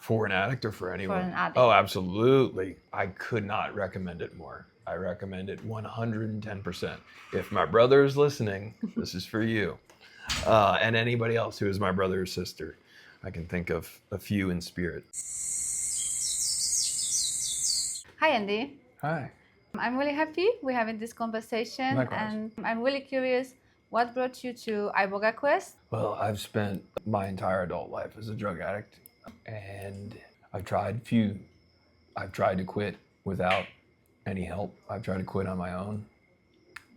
For an addict or for anyone? For an addict. Oh, absolutely. I could not recommend it more. I recommend it 110%. If my brother is listening, this is for you. And anybody else who is my brother or sister. I can think of a few in spirit. Hi, Andy. Hi. I'm really happy we're having this conversation. Likewise. And I'm really curious, what brought you to IbogaQuest? Well, I've spent my entire adult life as a drug addict, and I've tried to quit without any help. I've tried to quit on my own,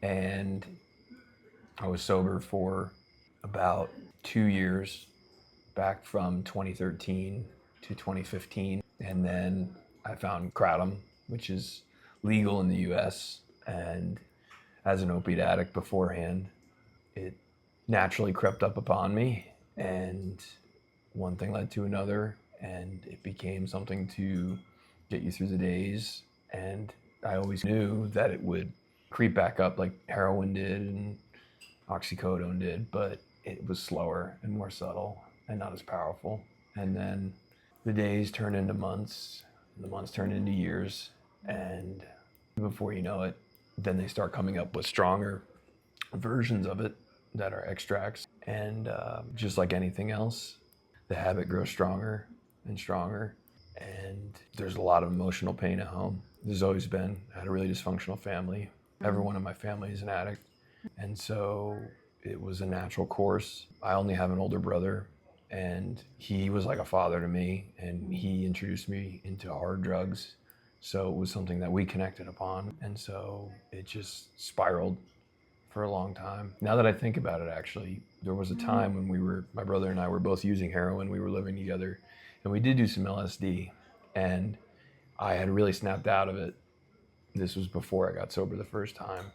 and I was sober for about 2 years, back from 2013 to 2015, and then I found kratom, which is legal in the US, and as an opiate addict beforehand, it naturally crept up upon me, and one thing led to another, and it became something to get you through the days. And I always knew that it would creep back up like heroin did and oxycodone did, but it was slower and more subtle and not as powerful. And then the days turn into months, and the months turn into years, and before you know it, then they start coming up with stronger versions of it that are extracts. And just like anything else, the habit grows stronger and stronger. And there's a lot of emotional pain at home. There's always been. I had a really dysfunctional family. Everyone in my family is an addict. And so it was a natural course. I only have an older brother, and he was like a father to me, and he introduced me into hard drugs. So it was something that we connected upon. And so it just spiraled for a long time. Now that I think about it, actually, there was a time when my brother and I were both using heroin. We were living together, and we did do some LSD, and I had really snapped out of it. This was before I got sober the first time.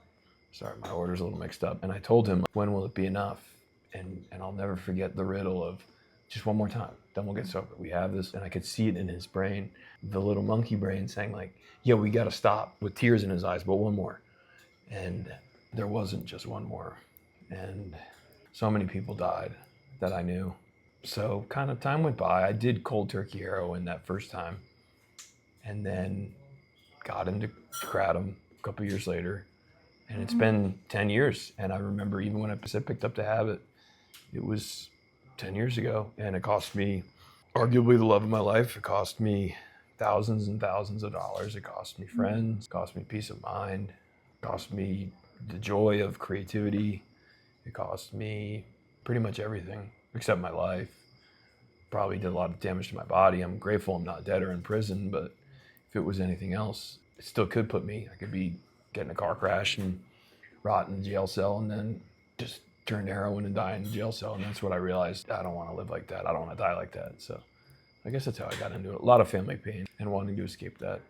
Sorry, my order's a little mixed up. And I told him, when will it be enough? And I'll never forget the riddle of just one more time, then we'll get sober. We have this. And I could see it in his brain, the little monkey brain saying like, yeah, we got to stop, with tears in his eyes, but one more. And there wasn't just one more. And so many people died that I knew. So kind of time went by. I did cold turkey heroin that first time, and then got into kratom a couple years later. And it's been 10 years. And I remember even when I picked up the habit, it was 10 years ago. And it cost me arguably the love of my life. It cost me thousands and thousands of dollars. It cost me friends, it cost me peace of mind, it cost me the joy of creativity. It cost me pretty much everything except my life. Probably did a lot of damage to my body. I'm grateful I'm not dead or in prison, but if it was anything else, it still could put me. I could be getting a car crash and rot in a jail cell, and then just turn to heroin and die in a jail cell. And that's what I realized. I don't want to live like that. I don't want to die like that. So I guess that's how I got into it. A lot of family pain and wanting to escape that,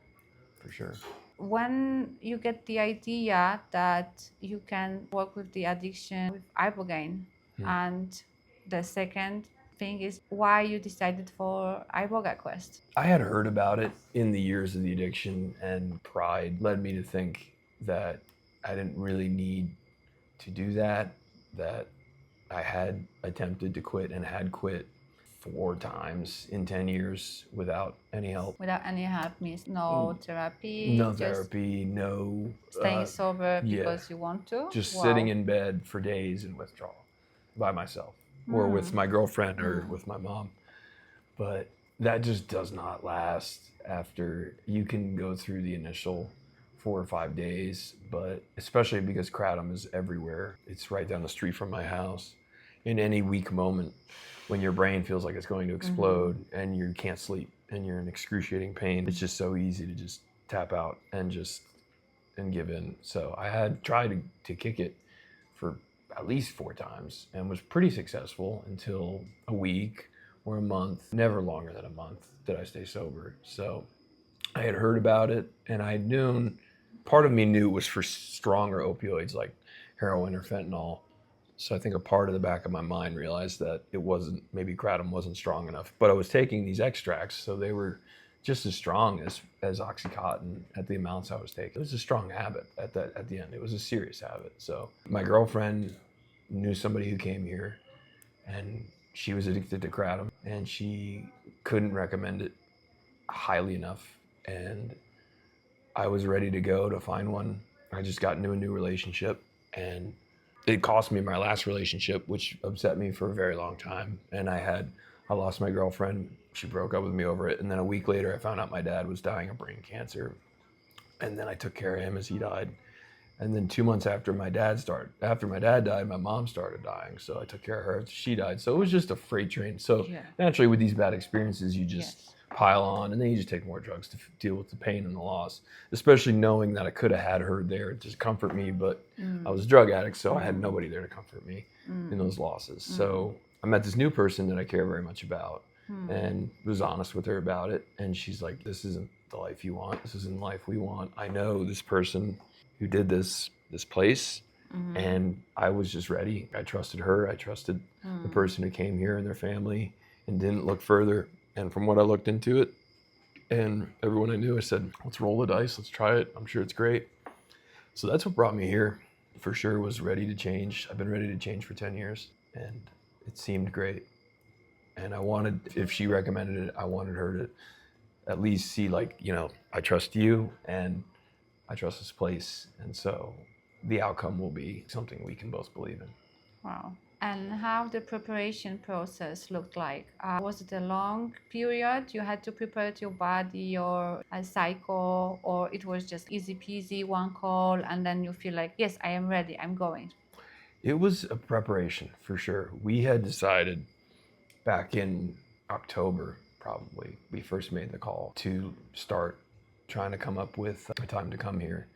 for sure. When you get the idea that you can work with the addiction with Ibogaine, and the second thing is why you decided for IbogaQuest. I had heard about it in the years of the addiction, and pride led me to think that I didn't really need to do that I had attempted to quit and had quit 4 times in 10 years without any help. Without any help means no therapy? No therapy, no... Staying sober because you want to? Just sitting in bed for days in withdrawal by myself, or with my girlfriend, or with my mom. But that just does not last. After you can go through the initial 4 or 5 days, but especially because kratom is everywhere. It's right down the street from my house. In any weak moment, when your brain feels like it's going to explode and you can't sleep and you're in excruciating pain, it's just so easy to just tap out and give in. So I had tried to kick it for at least 4 times and was pretty successful until a week or a month. Never longer than a month did I stay sober. So I had heard about it, and I had known, part of me knew it was for stronger opioids like heroin or fentanyl. So I think a part of the back of my mind realized that maybe kratom wasn't strong enough. But I was taking these extracts, so they were just as strong as Oxycontin at the amounts I was taking. It was a strong habit at the end. It was a serious habit. So my girlfriend knew somebody who came here, and she was addicted to kratom. and she couldn't recommend it highly enough. And I was ready to go to find one. I just got into a new relationship, and it cost me my last relationship, which upset me for a very long time. And I lost my girlfriend. She broke up with me over it. And then a week later, I found out my dad was dying of brain cancer. And then I took care of him as he died. And then 2 months after my dad died, my mom started dying. So I took care of her after she died. So it was just a freight train. So Yeah. naturally, with these bad experiences, you just Yes. pile on, and then you just take more drugs to deal with the pain and the loss. Especially knowing that I could have had her there to comfort me, but I was a drug addict, so I had nobody there to comfort me in those losses. So I met this new person that I care very much about, and was honest with her about it. And she's like, "This isn't the life you want. This isn't the life we want. I know this person who did this place, and I was just ready. I trusted her. I trusted the person who came here and their family, and didn't look further. And from what I looked into it, and everyone I knew, I said, let's roll the dice. Let's try it. I'm sure it's great." So that's what brought me here. For sure, was ready to change. I've been ready to change for 10 years, and it seemed great. And I wanted, if she recommended it, I wanted her to at least see, like, I trust you, and I trust this place. And so the outcome will be something we can both believe in. Wow. And how the preparation process looked like? Was it a long period? You had to prepare your body or a cycle, or it was just easy peasy, one call, and then you feel like, yes, I am ready, I'm going? It was a preparation for sure. We had decided back in October, probably, we first made the call to start trying to come up with a time to come here.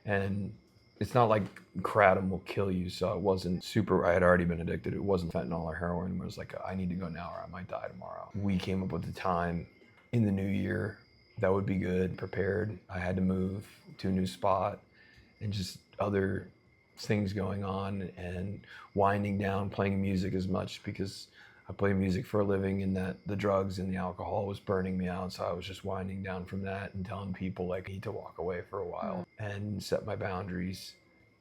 And it's not like kratom will kill you, so it wasn't super, I had already been addicted. It wasn't fentanyl or heroin. It was like, I need to go now or I might die tomorrow. We came up with the time in the new year that would be good, prepared. I had to move to a new spot, and just other things going on, and winding down playing music as much, because I play music for a living, and that the drugs and the alcohol was burning me out. So I was just winding down from that and telling people, like, I need to walk away for a while and set my boundaries.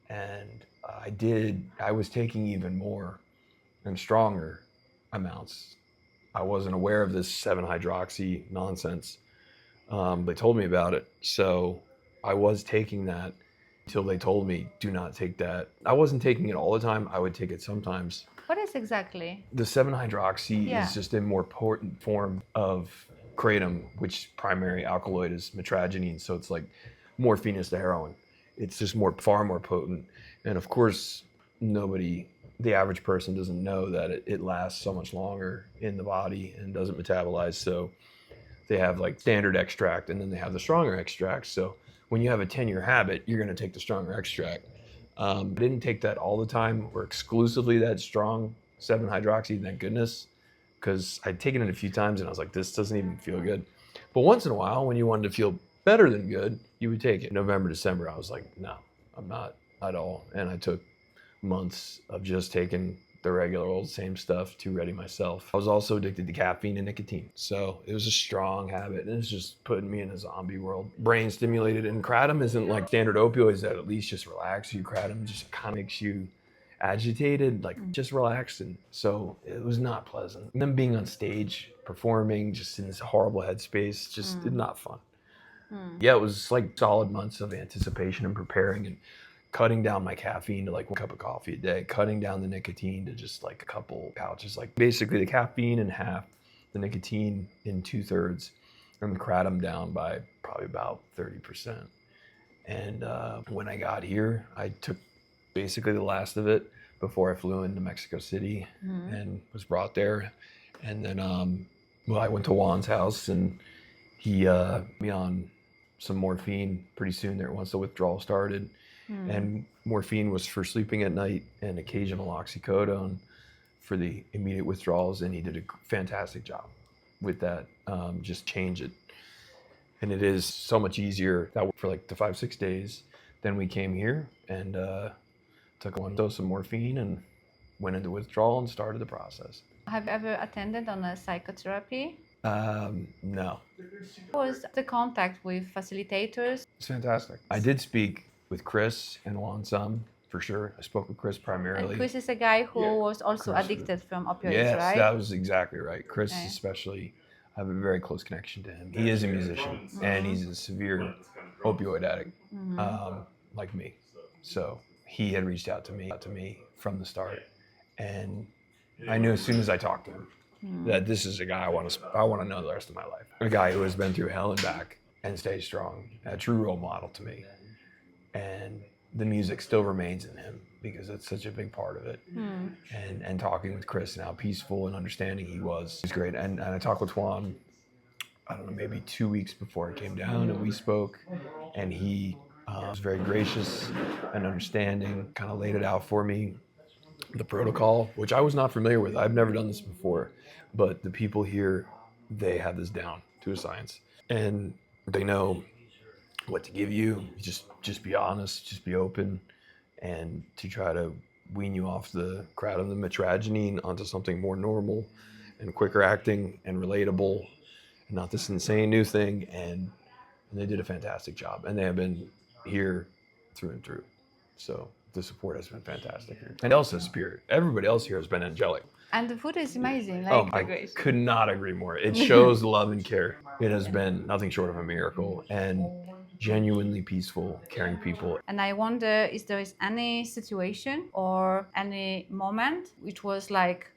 And I was taking even more and stronger amounts. I wasn't aware of this 7-hydroxy nonsense. They told me about it. So I was taking that until they told me, do not take that. I wasn't taking it all the time. I would take it sometimes. What is exactly? The 7-hydroxy Yeah. is just a more potent form of kratom, which primary alkaloid is mitragynine. So it's like morphine is the heroin. It's just far more potent. And of course, the average person doesn't know that it lasts so much longer in the body and doesn't metabolize. So they have like standard extract, and then they have the stronger extract. So when you have a 10-year habit, you're going to take the stronger extract. I didn't take that all the time or exclusively that strong 7-hydroxy, thank goodness, because I'd taken it a few times and I was like, this doesn't even feel good. But once in a while, when you wanted to feel better than good, you would take it. November, December, I was like, no, I'm not at all. And I took months of just taking the regular old same stuff to ready myself. I was also addicted to caffeine and nicotine. So it was a strong habit, and it's just putting me in a zombie world. Brain stimulated, and kratom isn't like standard opioids that at least just relax you. Kratom just kind of makes you agitated, like just relaxed. And so it was not pleasant. And then being on stage, performing, just in this horrible headspace, just not fun. Yeah, it was like solid months of anticipation and preparing, and cutting down my caffeine to like 1 cup of coffee a day, cutting down the nicotine to just like a couple pouches, like basically the caffeine in half, the nicotine in 2/3, and the kratom down by probably about 30%. And when I got here, I took basically the last of it before I flew into Mexico City and was brought there. And then, I went to Juan's house, and he put me on some morphine pretty soon there once the withdrawal started. And morphine was for sleeping at night, and occasional oxycodone for the immediate withdrawals. And he did a fantastic job with that. Just change it. And it is so much easier. That worked for like the 5-6 days. Then we came here and took 1 dose of morphine and went into withdrawal and started the process. Have you ever attended on a psychotherapy? No. What was the contact with facilitators? It's fantastic. I did speak with Chris and Juan some, for sure. I spoke with Chris And primarily. Chris is a guy who was also Chris- addicted from opioids, Yes, right? that was exactly right. Chris Okay. especially, I have a very close connection to him. He is a musician and he's a severe opioid addict, like me. So he had reached out to me from the start, and I knew as soon as I talked to him that this is a guy I want to know the rest of my life. A guy who has been through hell and back and stays strong, a true role model to me. And the music still remains in him because it's such a big part of it. And talking with Chris and how peaceful and understanding he was great. And I talked with Juan, I don't know, maybe 2 weeks before I came down, and we spoke, and he was very gracious and understanding, kind of laid it out for me, the protocol, which I was not familiar with. I've never done this before, but the people here, they have this down to a science, and they know what to give you. Just be honest, just be open, and to try to wean you off the kratom, the mitragynine, onto something more normal and quicker acting and relatable, and not this insane new thing. And they did a fantastic job, and they have been here through and through. So the support has been fantastic here. And Elsa's spirit, everybody else here has been angelic. And the food is amazing. Like, Oh, I could not agree more. It shows love and care. It has been nothing short of a miracle, and genuinely peaceful, caring people. And I wonder if there is any situation or any moment which was like,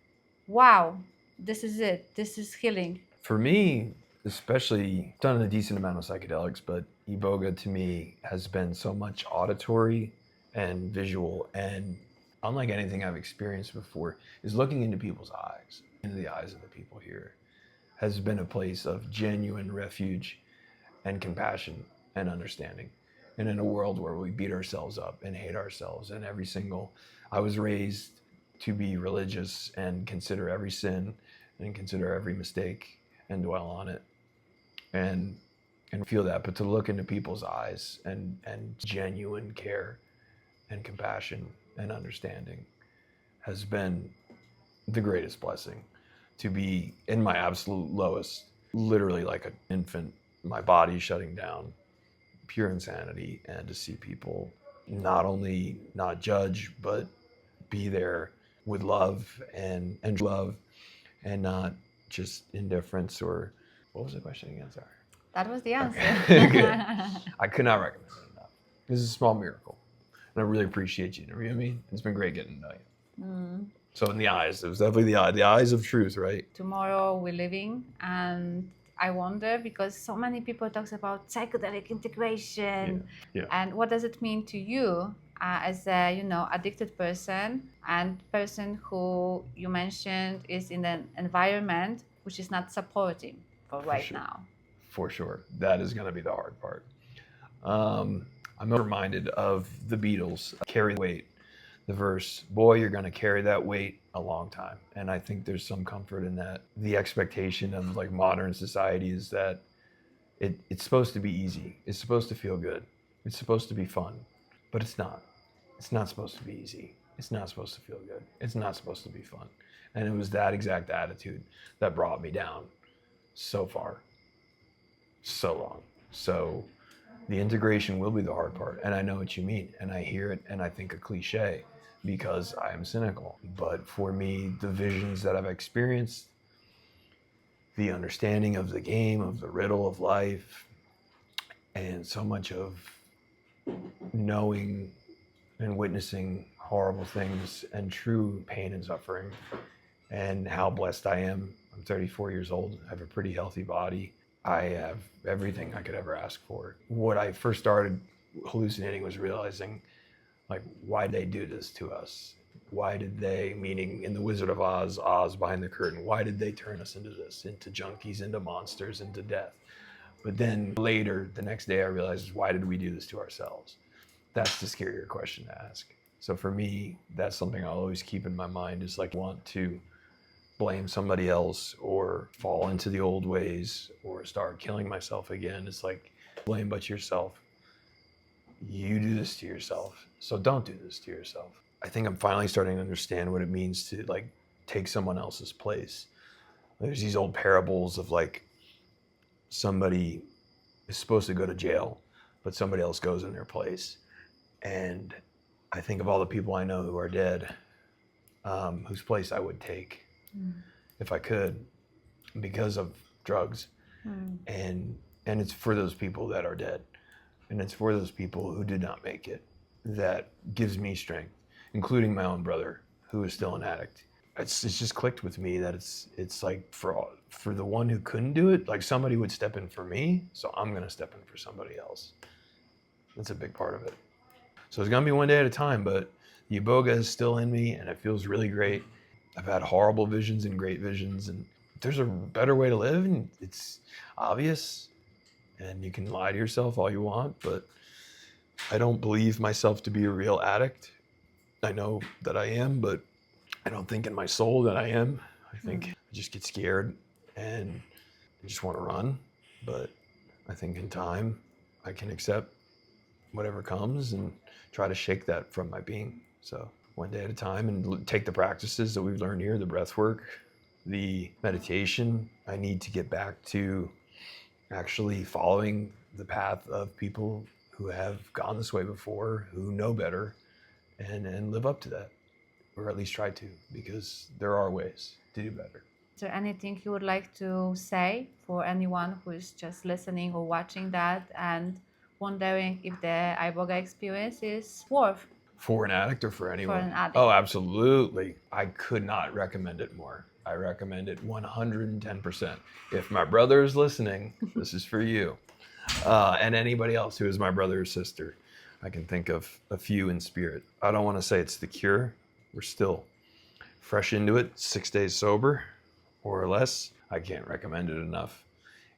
wow, this is it. This is healing. For me, especially, I've done a decent amount of psychedelics, but Iboga to me has been so much auditory and visual, and unlike anything I've experienced before, is looking into people's eyes, into the eyes of the people here, has been a place of genuine refuge and compassion and understanding. And in a world where we beat ourselves up and hate ourselves, and I was raised to be religious and consider every sin and consider every mistake and dwell on it and feel that, but to look into people's eyes and genuine care and compassion and understanding has been the greatest blessing. To be in my absolute lowest, literally like an infant, my body shutting down, pure insanity, and to see people not only not judge, but be there with love and love, and not just indifference or, what was the question again? Sorry. That was the answer. Okay. I could not recommend it enough. This is a small miracle, and I really appreciate you. You know what I mean? It's been great getting to know you. So in the eyes, it was definitely the eyes of truth, right? Tomorrow we're living, and I wonder, because so many people talk about psychedelic integration, and what does it mean to you as a addicted person, and person who you mentioned is in an environment which is not supporting for right now? For sure, that is going to be the hard part. I'm reminded of the Beatles, Carry the Weight. The verse, boy, you're going to carry that weight a long time. And I think there's some comfort in that. The expectation of like modern society is that it's supposed to be easy. It's supposed to feel good. It's supposed to be fun, but it's not. It's not supposed to be easy. It's not supposed to feel good. It's not supposed to be fun. And it was that exact attitude that brought me down so far, so long. So the integration will be the hard part. And I know what you mean. And I hear it, and I think a cliche because I am cynical. But for me, the visions that I've experienced, the understanding of the game, of the riddle of life, and so much of knowing and witnessing horrible things and true pain and suffering, and how blessed I am. I'm 34 years old. I have a pretty healthy body. I have everything I could ever ask for. What I first started hallucinating was realizing, like, why did they do this to us? Why did they, meaning in the Wizard of Oz, Oz behind the curtain, why did they turn us into this, into junkies, into monsters, into death? But then later, the next day, I realized, why did we do this to ourselves? That's the scarier question to ask. So for me, that's something I'll always keep in my mind, is like, want to blame somebody else or fall into the old ways or start killing myself again. It's like, blame but yourself. You do this to yourself, so don't do this to yourself. I think I'm finally starting to understand what it means to like take someone else's place. There's these old parables of like somebody is supposed to go to jail, but somebody else goes in their place. And I think of all the people I know who are dead, whose place I would take if I could, because of drugs. And it's for those people that are dead, and it's for those people who did not make it that gives me strength, including my own brother, who is still an addict. It's just clicked with me that it's like for the one who couldn't do it, like somebody would step in for me, so I'm gonna step in for somebody else. That's a big part of it. So it's gonna be one day at a time, but the Iboga is still in me, and it feels really great. I've had horrible visions and great visions, and there's a better way to live, and it's obvious, and you can lie to yourself all you want, but I don't believe myself to be a real addict. I know that I am, but I don't think in my soul that I am. I think I just get scared and I just want to run. But I think in time I can accept whatever comes and try to shake that from my being. So one day at a time, and take the practices that we've learned here, the breath work, the meditation. I need to get back to actually following the path of people who have gone this way before, who know better, and live up to that, or at least try to, because there are ways to do better. Is there anything you would like to say for anyone who is just listening or watching that and wondering if the Iboga experience is worth? For an addict or for anyone? For an addict. Oh, absolutely. I could not recommend it more. I recommend it 110%. If my brother is listening, this is for you. And anybody else who is my brother or sister. I can think of a few in spirit. I don't want to say it's the cure. We're still fresh into it, 6 days sober or less. I can't recommend it enough.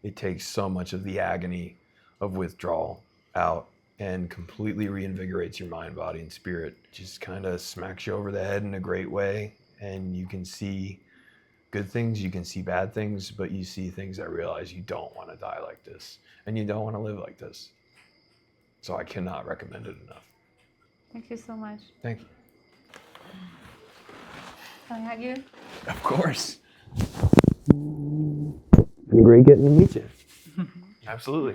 It takes so much of the agony of withdrawal out and completely reinvigorates your mind, body, and spirit. Just kind of smacks you over the head in a great way, and you can see good things, you can see bad things, but you see things that realize you don't want to die like this, and you don't want to live like this. So I cannot recommend it enough. Thank you so much. Thank you. Can I hug you? Of course. It's been great getting to meet you. Absolutely.